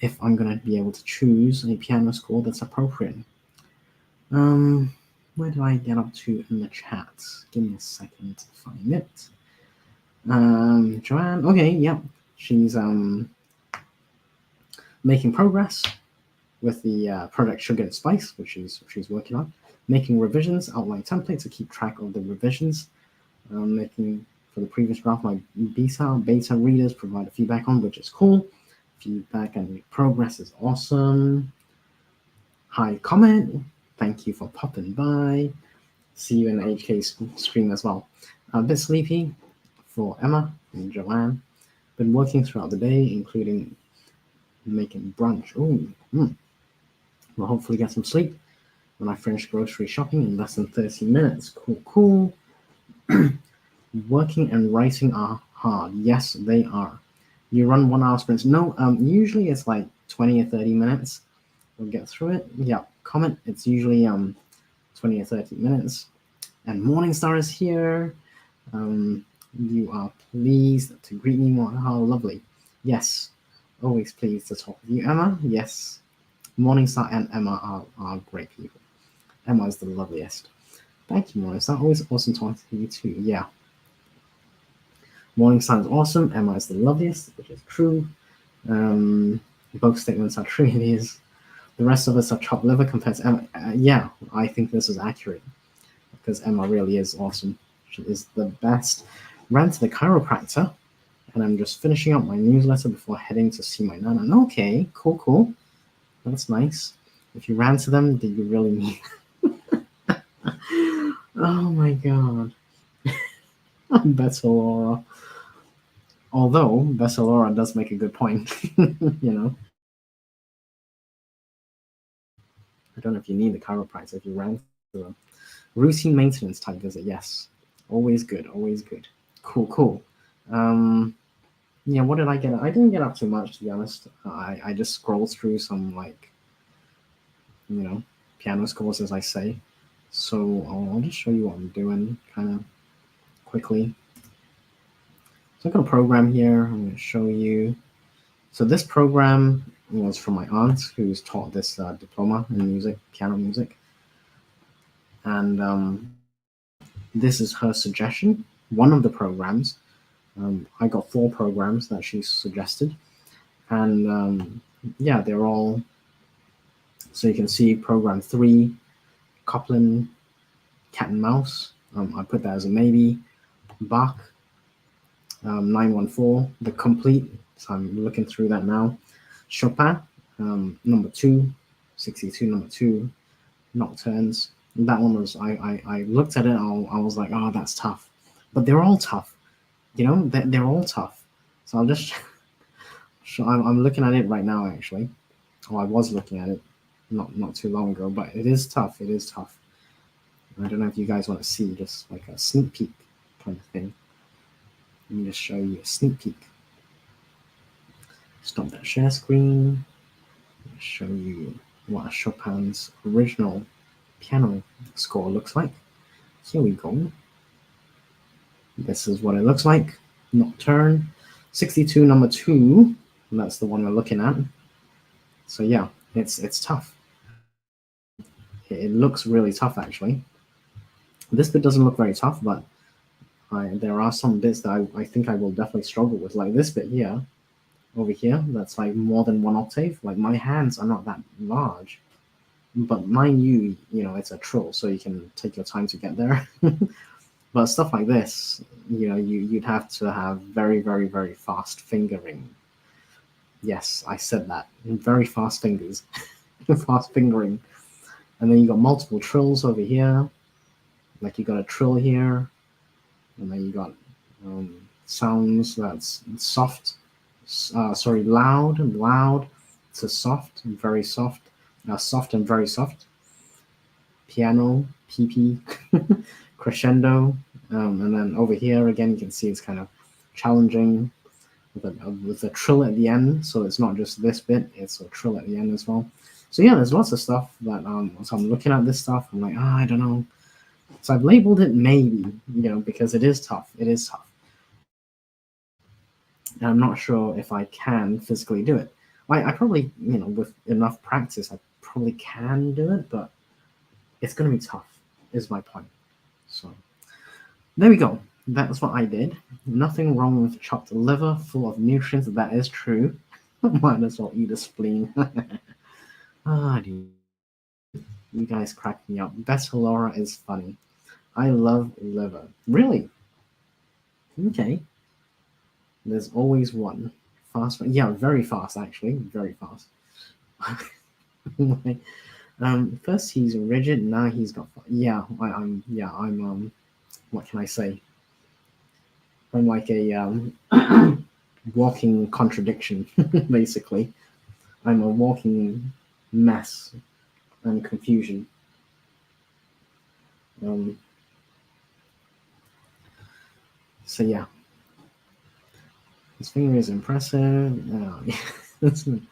if I'm going to be able to choose a piano score that's appropriate. Where do I get up to in the chat? Give me a second to find it. Joanne, okay, yeah, she's making progress with the project Sugar and Spice, which she's working on, making revisions, outline templates to keep track of the revisions, making for the previous draft my beta readers provide feedback on, which is cool. Feedback and progress is awesome. Hi, comment. Thank you for popping by. See you in the HK stream as well. A bit sleepy for Emma and Joanne. Been working throughout the day, including making brunch. We'll hopefully get some sleep when I finish grocery shopping in less than 30 minutes. Cool. Working and writing are hard. Yes, they are. You run 1 hour sprints. No, usually it's like 20 or 30 minutes. We'll get through it. Yeah, comment. It's usually 20 or 30 minutes. And Morningstar is here. You are pleased to greet me more. How lovely. Yes, always pleased to talk with you. Emma, yes. Morningstar and Emma are great people. Emma is the loveliest. Thank you, Morningstar. Always awesome talking to you too. Yeah. Morningstar is awesome. Emma is the loveliest, which is true. Both statements are true. It is. The rest of us are chopped liver compared to Emma. Yeah, I think this is accurate because Emma really is awesome. She is the best. Ran to the chiropractor, and I'm just finishing up my newsletter before heading to see my nana. Okay, cool. That's nice. If you ran to them, did you really mean? Oh my god. Better Laura. Although Better Laura does make a good point, you know. I don't know if you need the chiropractor if you ran to them. Routine maintenance type visit, yes. Always good. Cool. Yeah, what did I get? I didn't get up too much, to be honest. I just scrolled through some, like, piano scores, as I say. So I'll just show you what I'm doing kind of quickly. So I've got a program here. I'm going to show you. So this program was from my aunt, who's taught this diploma in music, piano music. And this is her suggestion. One of the programs. I got 4 programs that she suggested. And yeah, they're all. So you can see program 3, Copland, Cat and Mouse. I put that as a maybe. Bach, 914, the complete. So I'm looking through that now. Chopin, number 2, 62, number 2, Nocturnes. That one was, I looked at it, I was like, oh, that's tough. But they're all tough. They're all tough. So I'll just, I'm looking at it right now, actually. Oh, I was looking at it not too long ago, but it is tough. I don't know if you guys want to see just like a sneak peek kind of thing. Let me just show you a sneak peek. Stop that share screen. Show you what Chopin's original piano score looks like. Here we go. This is what it looks like. Nocturne, 62, number 2. That's the one we're looking at. So yeah, it's tough. It looks really tough, actually. This bit doesn't look very tough, but there are some bits that I think I will definitely struggle with, like this bit here, over here, that's like more than 1 octave. Like, my hands are not that large, but mind you, it's a trill, so you can take your time to get there. But stuff like this, you'd have to have very, very, very fast fingering. Yes, I said that. Very fast fingers. Fast fingering. And then you got multiple trills over here. Like, you got a trill here. And then you got sounds that's soft. Loud. to soft and very soft, soft and very soft, piano, PP, crescendo, and then over here again you can see it's kind of challenging with a trill at the end, so it's not just this bit, it's a trill at the end as well. So yeah, there's lots of stuff that so I'm looking at this stuff, I'm like, I don't know. So I've labeled it maybe, because it is tough. It is tough. And I'm not sure if I can physically do it. I probably, with enough practice, I probably can do it, but it's going to be tough, is my point. So there we go. That's what I did. Nothing wrong with chopped liver, full of nutrients. That is true. Might as well eat a spleen. Dude. You guys crack me up. Best Laura is funny. I love liver. Really? Okay. There's always one. Fast. Yeah, very fast, actually. Very fast. First he's rigid, now he's got. Yeah, I'm. What can I say? I'm like a walking contradiction, basically. I'm a walking mess and confusion. So yeah, his finger is impressive. It's an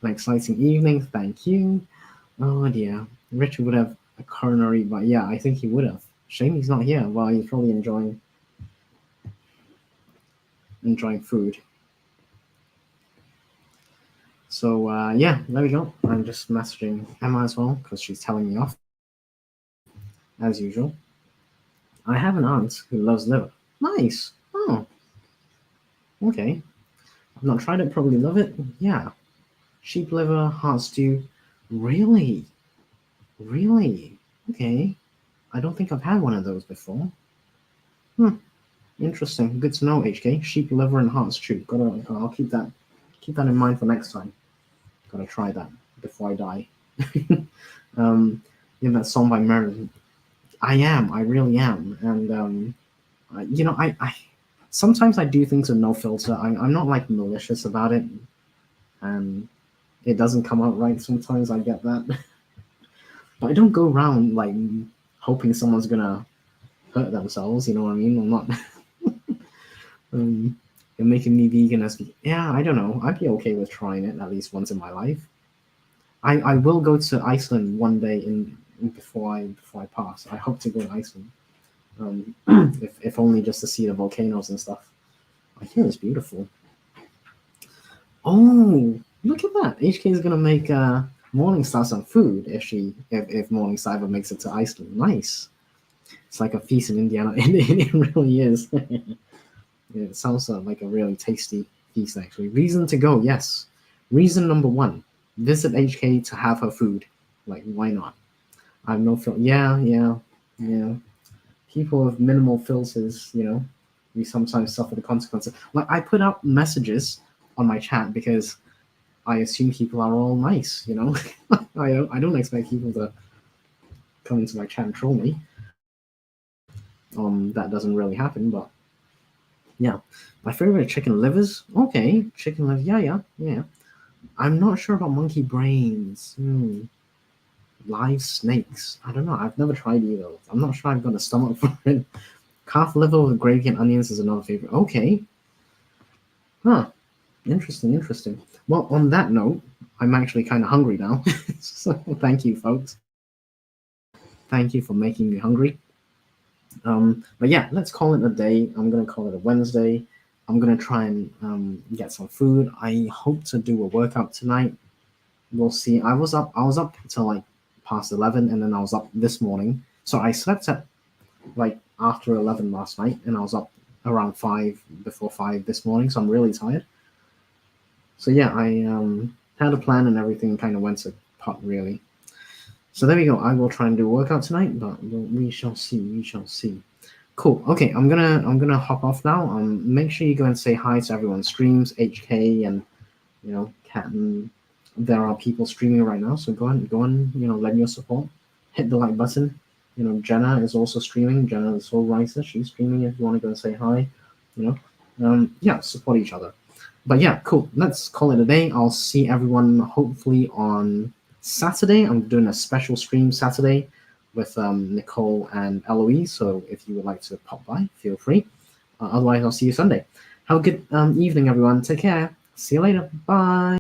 exciting evening. Thank you. Oh dear, Richard would have a coronary, but yeah, I think he would have. Shame he's not here. Well, he's probably enjoying food. So yeah, there we go. I'm just messaging Emma as well because she's telling me off, as usual. I have an aunt who loves liver. Nice. Oh, okay. I've not tried it. Probably love it. Yeah. Sheep liver, heart stew. Really? Really? Okay. I don't think I've had one of those before. Interesting. Good to know, HK. Sheep liver and heart stew. I'll keep that in mind for next time. Gotta try that before I die. Yeah, that song by Marilyn. I really am. And I sometimes I do things with no filter. I'm not like malicious about it, and it doesn't come out right. Sometimes I get that, but I don't go around like hoping someone's gonna hurt themselves. You know what I mean? I'm not. You're making me vegan yeah. I don't know. I'd be okay with trying it at least once in my life. I will go to Iceland one day before I pass. I hope to go to Iceland. If only just to see the volcanoes and stuff. I hear it's beautiful. Oh, look at that! HK is gonna make Morningstar some food if Morningstar ever makes it to Iceland. Nice. It's like a feast in Indiana. It really is. It sounds like a really tasty feast, actually. Reason to go, yes. Reason number one: visit HK to have her food. Like, why not? I have no filter. Yeah. People with minimal filters, we sometimes suffer the consequences. Like, I put out messages on my chat because I assume people are all nice, I don't expect people to come into my chat and troll me. That doesn't really happen, but yeah. My favorite chicken livers. Okay, chicken livers. Yeah. I'm not sure about monkey brains. Live snakes. I don't know. I've never tried either. I'm not sure I've got a stomach for it. Calf liver with gravy and onions is another favorite. Okay. Huh. Interesting. Well, on that note, I'm actually kind of hungry now. So thank you, folks. Thank you for making me hungry. But yeah, let's call it a day. I'm gonna call it a Wednesday. I'm gonna try and get some food. I hope to do a workout tonight. We'll see. I was up till like past 11, and then I was up this morning. So I slept at like after 11 last night, and I was up around 5 before 5 this morning. So I'm really tired. So yeah, I had a plan and everything kind of went to pot really. So there we go. I will try and do a workout tonight, but we shall see. Cool. Okay, I'm gonna hop off now. Make sure you go and say hi to everyone's streams, HK and Cat. And there are people streaming right now, so go on, lend your support. Hit the like button. Jenna is also streaming. Jenna the Soul Writer, she's streaming. If you want to go and say hi, yeah, support each other. But yeah, cool. Let's call it a day. I'll see everyone hopefully on Saturday. I'm doing a special stream Saturday with Nicole and Eloise. So if you would like to pop by, feel free. Otherwise, I'll see you Sunday. Have a good evening, everyone. Take care. See you later. Bye.